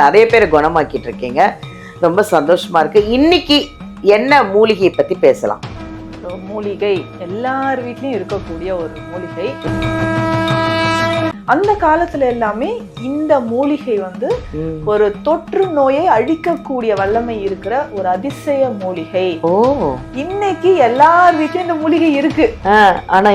நிறைய பேரை குணமாக்கிட்டு இருக்கீங்க. ரொம்ப சந்தோஷமா இருக்கு. இன்னைக்கு என்ன மூலிகையை பத்தி பேசலாம்? மூலிகை எல்லார் வீட்லயும் இருக்கக்கூடிய ஒரு மூலிகை. அந்த காலத்துல எல்லாமே இந்த மூலிகை வந்து ஒரு தொற்று நோயை அழிக்கக்கூடிய வல்லமை இருக்கிற ஒரு அதிசய மூலிகை. இன்னைக்கு எல்லார் வீட்லயும் இந்த மூலிகை இருக்கு. ஆனா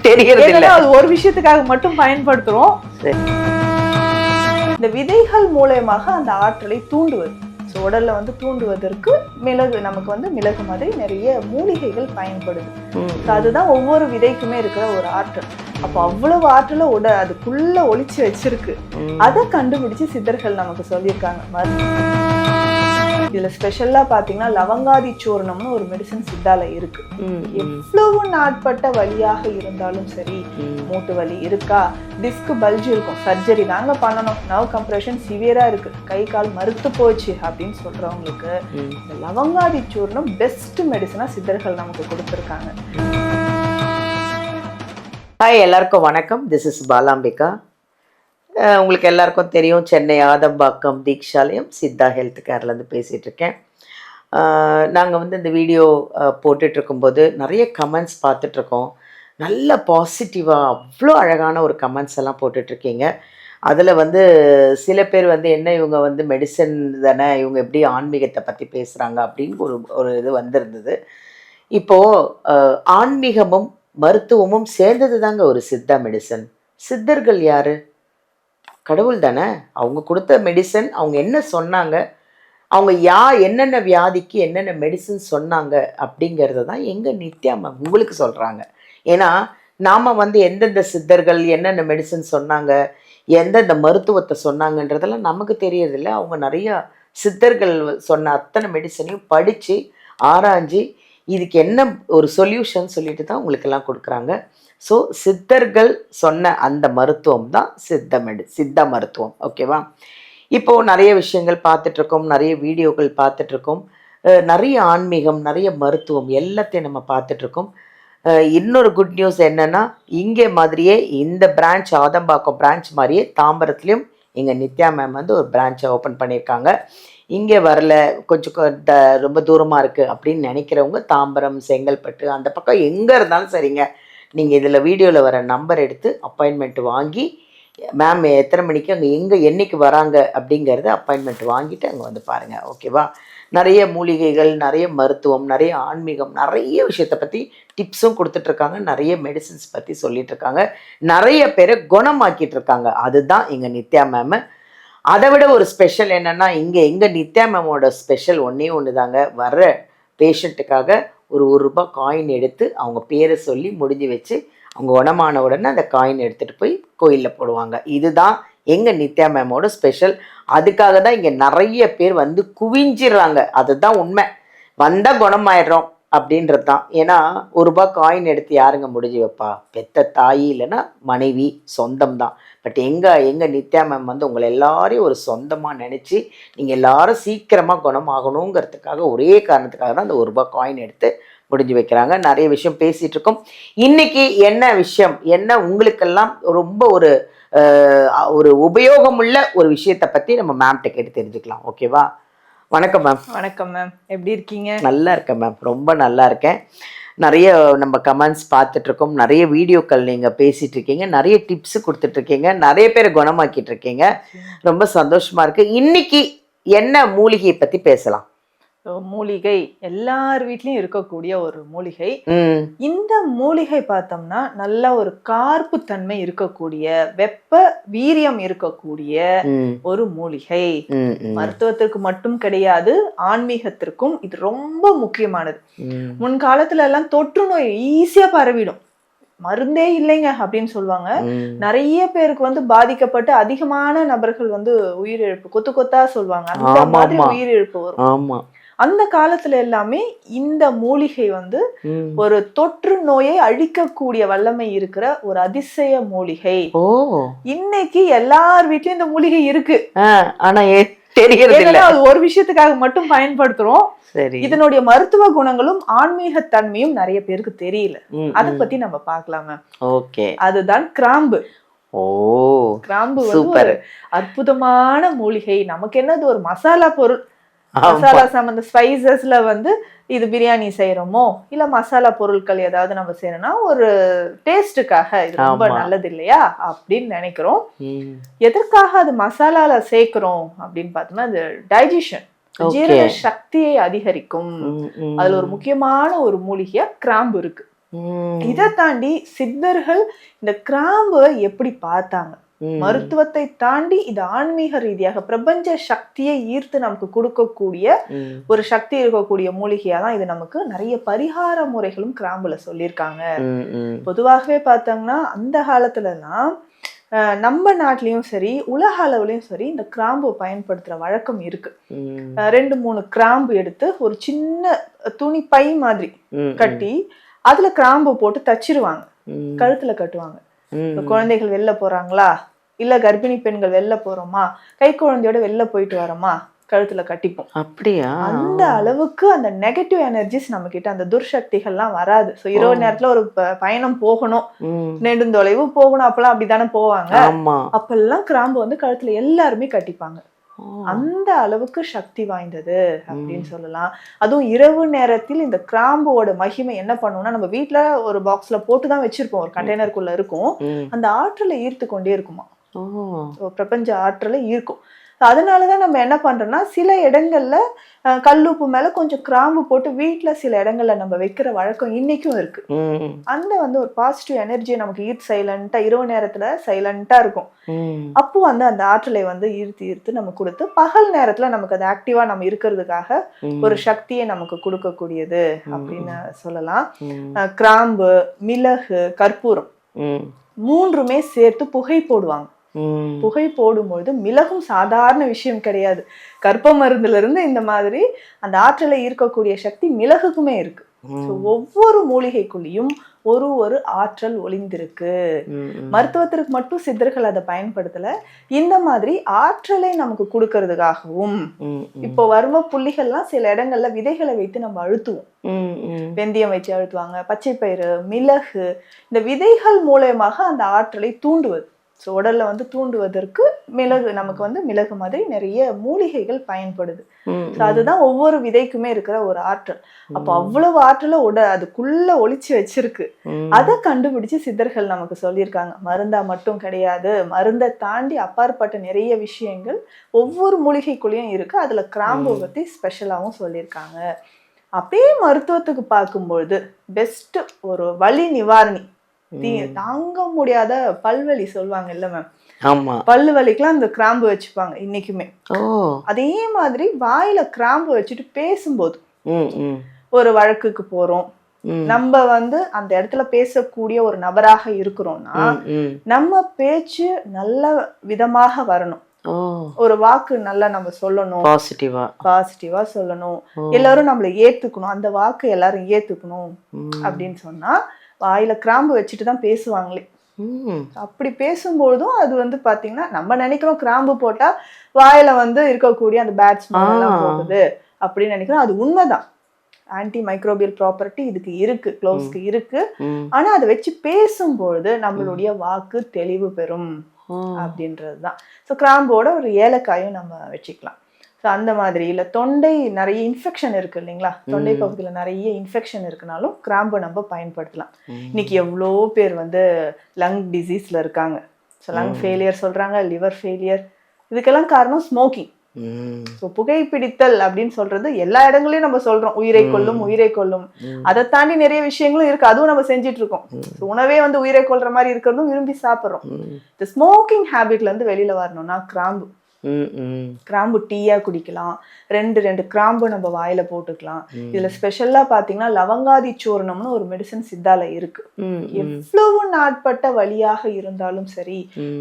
தெரியறது இல்ல. அது ஒரு விஷயத்துக்காக மட்டும் பயன்படுத்துறோம். இந்த விதைகள் மூலமாக அந்த ஆற்றலை தூண்டுவது. உடல்ல வந்து தூண்டுவதற்கு மிளகு, நமக்கு வந்து மிளகு மாதிரி நிறைய மூலிகைகள் பயன்படுது. அதுதான் ஒவ்வொரு விதைக்குமே இருக்கிற ஒரு ஆற்றல். அப்போ அவ்வளவு ஆற்றல அதுக்குள்ள ஒளிச்சு வச்சிருக்கு. அதை கண்டுபிடிச்சு சித்தர்கள் நமக்கு சொல்லியிருக்காங்க. இதுல ஸ்பெஷலா பாத்தீங்கன்னா லவங்காதி சூர்ணம்னு ஒரு மெடிசன் சித்தால இருக்கு. எவ்வளவு நாட்பட்ட வலியாக இருந்தாலும் சரி, மூட்டு வலி இருக்கா, டிஸ்க் பல்ஜ் இருக்கும், சர்ஜரி தாங்க பண்ணணும், நர்வ் கம்ப்ரெஷன் சிவியரா இருக்கு, கை கால் மறுத்து போச்சு அப்படின்னு சொல்றவங்களுக்கு இந்த லவங்காதி சூர்ணம் பெஸ்ட் மெடிசனா சித்தர்கள் நமக்கு கொடுத்திருக்காங்க. ஹாய், எல்லாருக்கும் வணக்கம். This is Balambika. உங்களுக்கு எல்லாருக்கும் தெரியும், சென்னை ஆதம்பாக்கம் தீக்ஷாலயம் சித்தா ஹெல்த் கேர்லேருந்து பேசிகிட்டு இருக்கேன். நாங்கள் வந்து இந்த வீடியோ போட்டுட்ருக்கும்போது நிறைய கமெண்ட்ஸ் பார்த்துட்ருக்கோம். நல்ல பாசிட்டிவாக அவ்வளோ அழகான ஒரு கமெண்ட்ஸ் எல்லாம் போட்டுட்ருக்கீங்க. அதில் வந்து சில பேர் வந்து என்ன இவங்க வந்து மெடிசன் தானே, இவங்க எப்படி ஆன்மீகத்தை பற்றி பேசுகிறாங்க அப்படின்னு ஒரு இது வந்திருந்தது. இப்போது ஆன்மீகமும் மருத்துவமும் சேர்ந்தது தாங்க ஒரு சித்தா மெடிசன். சித்தர்கள் யார்? கடவுள் தானே. அவங்க கொடுத்த மெடிசன், அவங்க என்ன சொன்னாங்க, அவங்க என்னென்ன வியாதிக்கு என்னென்ன மெடிசன் சொன்னாங்க அப்படிங்கிறத தான் எங்கள் நித்யா மேம் உங்களுக்கு சொல்கிறாங்க. ஏன்னா நாம் வந்து எந்தெந்த சித்தர்கள் என்னென்ன மெடிசன் சொன்னாங்க, எந்தெந்த மருத்துவத்தை சொன்னாங்கன்றதெல்லாம் நமக்கு தெரியறதில்ல. அவங்க நிறையா சித்தர்கள் சொன்ன அத்தனை மெடிசனையும் படித்து ஆராய்ஞ்சு இதுக்கு என்ன ஒரு சொல்யூஷன் சொல்லிட்டு தான் உங்களுக்கெல்லாம் கொடுக்குறாங்க. ஸோ சித்தர்கள் சொன்ன அந்த மருத்துவம் தான் சித்த மருத்துவம். ஓகேவா? இப்போது நிறைய விஷயங்கள் பார்த்துட்ருக்கோம், நிறைய வீடியோக்கள் பார்த்துட்ருக்கோம், நிறைய ஆன்மீகம், நிறைய மருத்துவம் எல்லாத்தையும் நம்ம பார்த்துட்ருக்கோம். இன்னொரு குட் நியூஸ் என்னென்னா, இங்கே மாதிரியே இந்த பிரான்ச், ஆதம்பாக்கம் பிரான்ச் மாதிரியே தாம்பரத்துலேயும் எங்கள் நித்யா மேம் வந்து ஒரு பிரான்ச்சை ஓப்பன் பண்ணியிருக்காங்க. இங்கே வரல, கொஞ்சம் ரொம்ப தூரமாக இருக்குது அப்படின்னு நினைக்கிறவங்க தாம்பரம், செங்கல்பட்டு அந்த பக்கம் எங்கே இருந்தாலும் சரிங்க, நீங்கள் இதில் வீடியோவில் வர நம்பர் எடுத்து அப்பாயின்மெண்ட் வாங்கி, மேம் எத்தனை மணிக்கு அங்கே என்றைக்கு வராங்க அப்படிங்கிறத அப்பாயின்மெண்ட் வாங்கிட்டு அங்கே வந்து பாருங்கள். ஓகேவா? நிறைய மூலிகைகள், நிறைய மருத்துவம், நிறைய ஆன்மீகம், நிறைய விஷயத்தை பற்றி டிப்ஸும் கொடுத்துட்ருக்காங்க, நிறைய மெடிசின்ஸ் பற்றி சொல்லிகிட்ருக்காங்க, நிறைய பேரை குணமாக்கிட்டு இருக்காங்க. அதுதான் எங்கள் நித்யா மேமு. அதை விட ஒரு ஸ்பெஷல் என்னென்னா, எங்கள் நித்யா மேமோட ஸ்பெஷல் ஒன்று தாங்க. வர்ற பேஷண்ட்டுக்காக ஒரு ரூபாய் காயின் எடுத்து அவங்க பேரை சொல்லி முடிஞ்சு வச்சு அவங்க குணமான உடனே அந்த காயின் எடுத்துகிட்டு போய் கோயிலில் போடுவாங்க. இதுதான் எங்கள் நித்யா மேமோட ஸ்பெஷல். அதுக்காக தான் இங்கே நிறைய பேர் வந்து குவிஞ்சிடுறாங்க. அதுதான் உண்மை. வந்தால் குணமாயிடுறோம் அப்படின்றது தான். ஏன்னா ரூபாய் காயின் எடுத்து யாருங்க முடிஞ்சு வைப்பா? பெத்த தாயி இல்லைன்னா மனைவி, சொந்தம் தான். பட் எங்கள் நித்யா மேம் வந்து உங்களை எல்லாரையும் ஒரு சொந்தமாக நினச்சி நீங்கள் எல்லாரும் சீக்கிரமாக குணமாகணுங்கிறதுக்காக, ஒரே காரணத்துக்காக தான் அந்த ரூபாய் காயின் எடுத்து முடிஞ்சு வைக்கிறாங்க. நிறைய விஷயம் பேசிகிட்டு இருக்கோம். இன்றைக்கி என்ன விஷயம், என்ன உங்களுக்கெல்லாம் ரொம்ப ஒரு உபயோகமுள்ள ஒரு விஷயத்தை பற்றி நம்ம மேம்கிட்ட கேட்டு தெரிஞ்சுக்கலாம். ஓகேவா? வணக்கம் மேம். வணக்கம் மேம், எப்படி இருக்கீங்க? நல்லா இருக்கேன் மேம், ரொம்ப நல்லா இருக்கேன். நிறைய நம்ம கமெண்ட்ஸ் பார்த்துட்ருக்கோம், நிறைய வீடியோக்கள் நீங்கள் பேசிகிட்டு இருக்கீங்க, நிறைய டிப்ஸு கொடுத்துட்ருக்கீங்க, நிறைய பேரை குணமாக்கிட்டு இருக்கீங்க. ரொம்ப சந்தோஷமாக இருக்குது. இன்னைக்கு என்ன மூலிகையை பற்றி பேசலாம்? மூலிகை எல்லார் வீட்லயும் இருக்கக்கூடிய ஒரு மூலிகை. இந்த மூலிகை பார்த்தோம்னா நல்ல ஒரு கார்ப்பு தன்மை இருக்கக்கூடிய, வெப்ப வீரியம் இருக்கக்கூடிய ஒரு மூலிகை. மருத்துவத்திற்கு மட்டும் கிடையாது, ஆன்மீகத்திற்கும் இது ரொம்ப முக்கியமானது. முன்காலத்துல எல்லாம் தொற்று நோய் ஈஸியா பரவிடும், மருந்தே இல்லைங்க அப்படின்னு சொல்லுவாங்க. நிறைய பேருக்கு வந்து பாதிக்கப்பட்டு அதிகமான நபர்கள் வந்து உயிரிழப்பு, கொத்து கொத்தா சொல்லுவாங்க, அந்த மாதிரி உயிரிழப்பு வரும். அந்த காலத்துல எல்லாமே இந்த மூலிகை வந்து ஒரு தொற்று நோயை அழிக்கக்கூடிய வல்லமை இருக்கிற ஒரு அதிசய மூலிகை. இன்னைக்கு எல்லார் வீட்லயும் இந்த மூலிகை இருக்கு. ஆனா அது ஒரு விஷயத்துக்காக மட்டும் பயன்படுத்துறோம். இதனுடைய மருத்துவ குணங்களும் ஆன்மீக தன்மையும் நிறைய பேருக்கு தெரியல. அத பத்தி நம்ம பார்க்கலாம். அதுதான் கிராம்பு. ஓ, கிராம்பு வந்து சூப்பர். ஒரு அற்புதமான மூலிகை. நமக்கு என்னது ஒரு மசாலா பொருள். மசாலா சம்பந்த ஸ்பைசஸ்ல வந்து இது பிரியாணி செய்யறோமோ இல்ல மசாலா பொருட்கள் ஏதாவது நம்ம செய்யணும்னா ஒரு டேஸ்டுக்காக இது ரொம்ப நல்லது இல்லையா அப்படின்னு நினைக்கிறோம். எதற்காக அது மசாலால சேர்க்கிறோம் அப்படின்னு பார்த்தோம்னா அது டைஜஷன், ஜீரண சக்தியை அதிகரிக்கும். அதுல ஒரு முக்கியமான ஒரு மூலிகையா கிராம்பு இருக்கு. இதை தாண்டி சித்தர்கள் இந்த கிராம்பை எப்படி பார்த்தாங்க, மருத்துவத்தை தாண்டி இது ஆன்மீக ரீதியாக பிரபஞ்ச சக்தியை ஈர்த்து நமக்கு கொடுக்கக்கூடிய ஒரு சக்தி இருக்கக்கூடிய மூலிகையா தான் இது. நமக்கு நிறைய பரிகார முறைகளும் கிராம்புல சொல்லியிருக்காங்க. பொதுவாகவே பார்த்தோம்னா அந்த காலத்துலலாம் நம்ம நாட்டிலயும் சரி உலக அளவுலயும் சரி இந்த கிராம்பு பயன்படுத்துற வழக்கம் இருக்கு. 2-3 கிராம்பு எடுத்து ஒரு சின்ன துணி பை மாதிரி கட்டி அதுல கிராம்பு போட்டு தச்சிருவாங்க, கழுத்துல கட்டுவாங்க. குழந்தைகள் வெளில போறாங்களா இல்ல கர்ப்பிணி பெண்கள் வெளில போறோமா, கை குழந்தையோட வெளில போயிட்டு வரோமா, கழுத்துல கட்டிப்போம். அப்படியா? அந்த அளவுக்கு அந்த நெகட்டிவ் எனர்ஜிஸ் நம்ம கிட்ட, அந்த துர்சக்திகள்லாம் வராது. ஸோ இரவு நேரத்துல ஒரு பயணம் போகணும், நெடுந்தொலைவு போகணும், அப்பெல்லாம் அப்படித்தானே போவாங்க. அப்பெல்லாம் கிராம்பு வந்து கழுத்துல எல்லாருமே கட்டிப்பாங்க. அந்த அளவுக்கு சக்தி வாய்ந்தது அப்படின்னு சொல்லலாம். அதுவும் இரவு நேரத்தில் இந்த கிராம்போட மகிமை என்ன பண்ணுவோம்னா, நம்ம வீட்டுல ஒரு பாக்ஸ்ல போட்டுதான் வச்சிருப்போம், ஒரு கண்டெய்னருக்குள்ள இருக்கும். அந்த ஆற்றலை ஈர்த்து கொண்டே இருக்குமா, பிரபஞ்ச ஆற்றலை ஈர்க்கும். அதனாலதான் நம்ம என்ன பண்றோம்னா சில இடங்கள்ல கல்லுப்பு மேல கொஞ்சம் கிராம்பு போட்டு வீட்டுல சில இடங்கள்ல நம்ம வைக்கிற வழக்கம் இன்னைக்கும் இருக்கு. அந்த வந்து ஒரு பாசிட்டிவ் எனர்ஜியை நமக்கு ஈர்த்து சைலண்டா இரவு நேரத்துல சைலண்டா இருக்கும். அப்போ வந்து அந்த ஆற்றலை வந்து ஈர்த்து நம்ம கொடுத்து பகல் நேரத்துல நமக்கு அது ஆக்டிவா நம்ம இருக்கிறதுக்காக ஒரு சக்தியை நமக்கு கொடுக்கக்கூடியது அப்படின்னு சொல்லலாம். கிராம்பு, மிளகு, கற்பூரம் மூன்றுமே சேர்த்து புகை போடுவாங்க. புகை போடும்பொழுது மிளகும் சாதாரண விஷயம் கிடையாது. கற்ப மருந்துல இருந்து இந்த மாதிரி அந்த ஆற்றலை ஈர்க்கக்கூடிய சக்தி மிளகுக்குமே இருக்கு. ஒவ்வொரு மூலிகைக்குள்ளேயும் ஒரு ஆற்றல் ஒளிந்திருக்கு. மருத்துவத்திற்கு மட்டும் சித்தர்கள் அதை பயன்படுத்தல, இந்த மாதிரி ஆற்றலை நமக்கு கொடுக்கறதுக்காகவும். இப்போ வர்ம புள்ளிகள்லாம் சில இடங்கள்ல விதைகளை வைத்து நம்ம அழுத்துவோம், வெந்தயம் வச்சு அழுத்துவாங்க, பச்சை பயிறு, மிளகு, இந்த விதைகள் மூலமாக அந்த ஆற்றலை தூண்டுவது. ஸோ உடல்ல வந்து தூண்டுவதற்கு மிளகு, நமக்கு வந்து மிளகு மாதிரி நிறைய மூலிகைகள் பயன்படுது. ஸோ அதுதான் ஒவ்வொரு விதைக்குமே இருக்கிற ஒரு ஆற்றல். அப்போ அவ்வளவு ஆற்றலை அதுக்குள்ள ஒளிச்சு வச்சிருக்கு. அதை கண்டுபிடிச்சு சித்தர்கள் நமக்கு சொல்லியிருக்காங்க. மருந்தா மட்டும் கிடையாது, மருந்தை தாண்டி அப்பாற்பட்ட நிறைய விஷயங்கள் ஒவ்வொரு மூலிகைக்குள்ளேயும் இருக்கு. அதுல கிராம்பு பத்தி ஸ்பெஷலாகவும் சொல்லியிருக்காங்க. அப்படியே மருத்துவத்துக்கு பார்க்கும்பொழுது பெஸ்ட் ஒரு வலி நிவாரணி, தாங்க முடியாத பல்வலி சொல்லுவாங்க இல்ல மேம், பல்லு வலிக்கெல்லாம் இந்த கிராம்பு வச்சுப்பாங்க இன்னைக்குமே. அதே மாதிரி வாயில கிராம்பு வச்சுட்டு பேசும்போது, ஒரு வழக்குக்கு போறோம், நம்ம வந்து அந்த இடத்துல பேசக்கூடிய ஒரு நபராக இருக்கிறோம்னா நம்ம பேச்சு நல்ல விதமாக வரணும். ஒரு வாக்கு நல்லா நம்ம சொல்லணும், பாசிட்டிவா சொல்லணும், எல்லாரும் நம்மள ஏத்துக்கணும், அந்த வாக்கு எல்லாரும் ஏத்துக்கணும் அப்படின்னு சொன்னா வாயில கிராம்பு வச்சுட்டு தான் பேசுவாங்களே. அப்படி பேசும்போதும் அது வந்து பாத்தீங்கன்னா நம்ம நினைக்கிறோம் கிராம்பு போட்டா வாயில வந்து இருக்கக்கூடிய அந்த பேட் ஸ்மெல் எல்லாம் போகுது அப்படின்னு நினைக்கிறோம். அது உண்மைதான். ஆன்டி மைக்ரோபியல் ப்ராப்பர்ட்டி இதுக்கு இருக்கு, க்ளோவ்ஸ்க்கு இருக்கு. ஆனா அதை வச்சு பேசும்பொழுது நம்மளுடைய வாக்கு தெளிவு பெறும் அப்படின்றதுதான். ஸோ கிராம்போட ஒரு ஏலக்காயும் நம்ம வச்சுக்கலாம். ஸோ அந்த மாதிரி இல்லை தொண்டை நிறைய இன்ஃபெக்ஷன் இருக்கு இல்லைங்களா, தொண்டை பகுதியில் நிறைய இன்ஃபெக்ஷன் இருக்குனாலும் கிராம்பை நம்ம பயன்படுத்தலாம். இன்னைக்கு எவ்வளோ பேர் வந்து லங் டிசீஸ்ல இருக்காங்க. ஸோ லங் ஃபெயிலியர் சொல்றாங்க, லிவர் ஃபெயிலியர், இதுக்கெல்லாம் காரணம் ஸ்மோக்கிங். ஸோ புகைப்பிடித்தல் அப்படின்னு சொல்றது எல்லா இடங்களையும் நம்ம சொல்றோம், உயிரை கொல்லும். அதை தாண்டி நிறைய விஷயங்களும் இருக்கு, அதுவும் நம்ம செஞ்சுட்டு இருக்கோம். உணவே வந்து உயிரை கொல்ற மாதிரி இருக்கிறதும் விரும்பி சாப்பிட்றோம். இந்த ஸ்மோக்கிங் ஹேபிட்ல இருந்து வெளியில வரணும்னா கிராம்பு டீயா குடிக்கலாம். 2 கிராம்பு நம்ம வாயில போட்டுக்கலாம். இதுல ஸ்பெஷலா பாத்தீங்கன்னா லவங்காதி சூர்ணம்னு ஒரு மெடிசன் சித்தால இருக்கு. எவ்வளவு நாட்பட்ட வலியாக இருந்தாலும் சரி,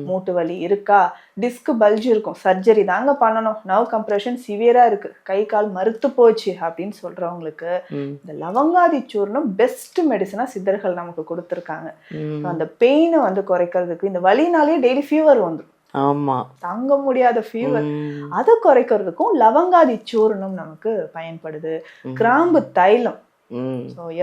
மூட்டு வலி இருக்கா, டிஸ்க் பல்ஜ் இருக்கும், சர்ஜரி தாங்க பண்ணணும், நர்வ் கம்ப்ரெஷன் சிவியரா இருக்கு, கை கால் மறுத்து போச்சு அப்படின்னு சொல்றவங்களுக்கு இந்த லவங்காதி சூர்ணம் பெஸ்ட் மெடிசனா சித்தர்கள் நமக்கு கொடுத்துருக்காங்க. அந்த பெயினை வந்து குறைக்கிறதுக்கு, இந்த வலினாலே டெய்லி ஃபீவர் வந்துடும், தாங்க முடியாத ஃபீவர், அதை குறைக்கிறதுக்கும் லவங்காதி சூர்ணம் நமக்கு பயன்படுது. கிராம்பு தைலம்,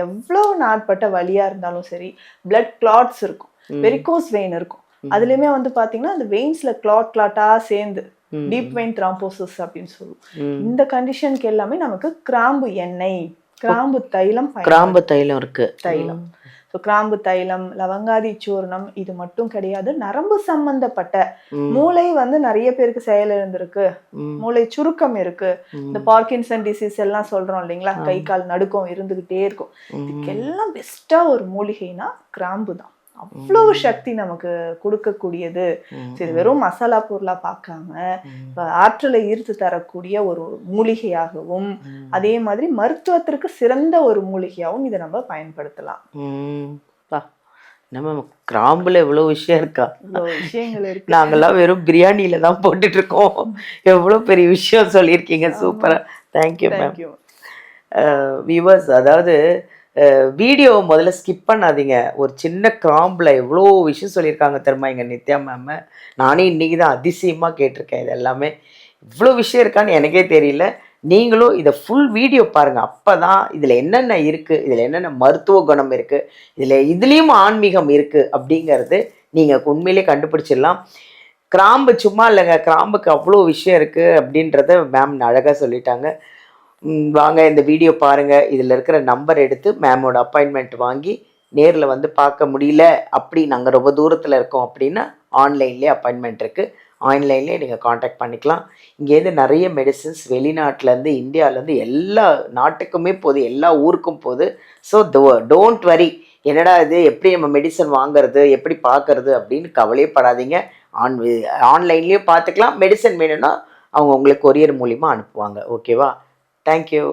எவ்வளவு நாட்பட்ட வலியா இருந்தாலும் சரி, பிளட் கிளாட்ஸ் இருக்கும், வெரிகோஸ் வெயின் இருக்கும், அதுலயுமே வந்து பாத்தீங்கன்னா அந்த வெயின்ஸ்ல கிளாட்டா சேர்ந்து டீப் வெயின் த்ராம்போசிஸ் அப்படின்னு சொல்லுவோம். இந்த கண்டிஷனுக்கு எல்லாமே நமக்கு கிராம்பு எண்ணெய், கிராம்பு தைலம் கிராம்பு தைலம் இருக்கு. தைலம். ஸோ கிராம்பு தைலம், லவங்காதி சூர்ணம் இது மட்டும் கிடையாது, நரம்பு சம்பந்தப்பட்ட மூளை வந்து நிறைய பேருக்கு செயலிழந்திருக்கு, மூளை சுருக்கம் இருக்கு, இந்த பார்க்கின்சன் டிசீஸ் எல்லாம் சொல்றோம் இல்லைங்களா, கை கால் நடுக்கம் இருந்துகிட்டே இருக்கும். இதுக்கெல்லாம் பெஸ்டா ஒரு மூலிகைனா கிராம்பு தான். அவ்வளவு சக்தி நமக்கு கொடுக்கக்கூடியது. சரி, வெறும் மசாலா பொருளா பார்க்காம ஆற்றலை ஈர்த்து தரக்கூடிய ஒரு மூலிகையாகவும், அதே மாதிரி மருத்துவத்திற்கு சிறந்த ஒரு மூலிகையாகவும் இதை நம்ம பயன்படுத்தலாம். நம்ம கிராம்புல எவ்வளவு விஷயம் இருக்கா, விஷயங்கள் இருக்கு. நாங்கெல்லாம் வெறும் பிரியாணியில தான் போட்டுட்டு இருக்கோம். எவ்வளவு பெரிய விஷயம் சொல்லியிருக்கீங்க. சூப்பரா, தேங்க்யூ மேம். வியூவர்ஸ், அதாவது வீடியோ முதல்ல ஸ்கிப் பண்ணாதீங்க. ஒரு சின்ன கிராம்பில் எவ்வளோ விஷயம் சொல்லியிருக்காங்க தெரியுமா எங்கள் நித்யா மேம். நானே இன்றைக்கி தான் அதிசயமாக கேட்டிருக்கேன். இது எல்லாமே இவ்வளோ விஷயம் இருக்கான்னு எனக்கே தெரியல. நீங்களும் இதை ஃபுல் வீடியோ பாருங்கள். அப்போ தான் இதில் என்னென்ன இருக்குது, இதில் என்னென்ன மருத்துவ குணம் இருக்குது, இதுலேயும் ஆன்மீகம் இருக்குது அப்படிங்கிறது நீங்கள் உண்மையிலே கண்டுபிடிச்சிடலாம். கிராம்பு சும்மா இல்லைங்க, கிராம்புக்கு அவ்வளோ விஷயம் இருக்குது அப்படின்றத மேம் அழகாக சொல்லிட்டாங்க. வாங்க இந்த வீடியோ பாருங்கள். இதில் இருக்கிற நம்பர் எடுத்து மேமோட அப்பாயின்மெண்ட் வாங்கி நேரில் வந்து பார்க்க முடியல அப்படி நாங்கள் ரொம்ப தூரத்தில் இருக்கோம் அப்படின்னா ஆன்லைன்லேயே அப்பாயின்மெண்ட் இருக்குது. ஆன்லைன்லேயே நீங்கள் காண்டாக்ட் பண்ணிக்கலாம். இங்கேருந்து நிறைய மெடிசின்ஸ் வெளிநாட்டிலேருந்து இந்தியாவிலேருந்து எல்லா நாட்டுக்குமே போகுது, எல்லா ஊருக்கும் போகுது. ஸோ டோன்ட் வரி, என்னடா இது எப்படி நம்ம மெடிசன் வாங்குறது, எப்படி பார்க்கறது அப்படின்னு கவலையப்படாதீங்க. ஆன்லைன்லேயும் பார்த்துக்கலாம். மெடிசன் வேணும்னா அவங்க உங்களுக்கு கொரியர் மூலிமா அனுப்புவாங்க. ஓகேவா? Thank you.